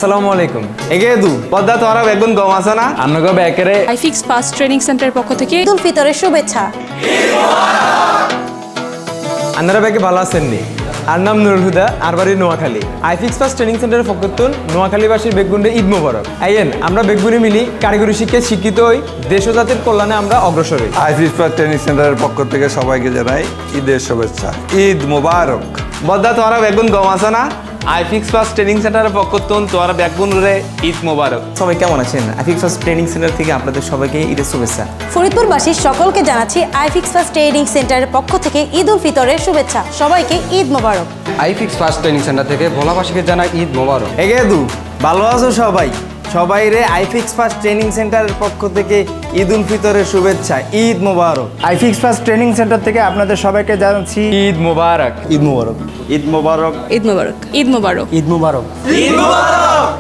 আসসালামু আলাইকুম এগে দু পদ্মা তোরা বেগুন গম আছে না আন্নগো বেকারে iFixFast ট্রেনিং সেন্টারের পক্ষ থেকে ঈদ উল ফিতরের শুভেচ্ছা। আন্নারা ব্যাগে ভালো আছেন নি আর নাম নুরুল হুদা আর বাড়ি নোয়াখালী iFixFast ট্রেনিং সেন্টারের পক্ষতুন নোয়াখালীবাসীর বেগুনে ঈদ মোবারক আইয়েন আমরা বেগুনি মিলি কারিগরি শিক্ষায় শিক্ষিত হই দেশ ও জাতির কল্যাণে আমরা অগ্রসর হই iFixFast ট্রেনিং সেন্টারের পক্ষ থেকে সবাইকে জানাই ঈদের শুভেচ্ছা। ঈদ মোবারক। পদ্মা তোরা বেগুন গম আছে না iFixFast ট্রেনিং সেন্টারের পক্ষতুন তোরা বেগুন রে ঈদ মোবারক সবাই কেমন আছেন? iFixFast ট্রেনিং সেন্টার থেকে আপনাদের সবাইকে ঈদের শুভেচ্ছা। ফরিদপুরবাসীর সকলকে জানাচ্ছি iFixFast ট্রেনিং সেন্টারের পক্ষ থেকে ঈদ উল ফিতরের শুভেচ্ছা। সবাইকে ঈদ মোবারক। iFixFast ট্রেনিং সেন্টার থেকে ভোলাবাসীকে জানাই ঈদ মোবারক। এগে দু ভালো আছো সবাই? সবাই রে iFixFast ট্রেনিং সেন্টারের পক্ষ থেকে ঈদ উল ফিতরের শুভেচ্ছা, ঈদ মোবারক। iFixFast ট্রেনিং সেন্টার থেকে আপনাদের সবাইকে জানাচ্ছি ঈদ মোবারক ঈদ মোবারক। ঈদ মোবারক। ঈদ মোবারক ঈদ মোবারক ঈদ মোবারক। ঈদ মোবারক।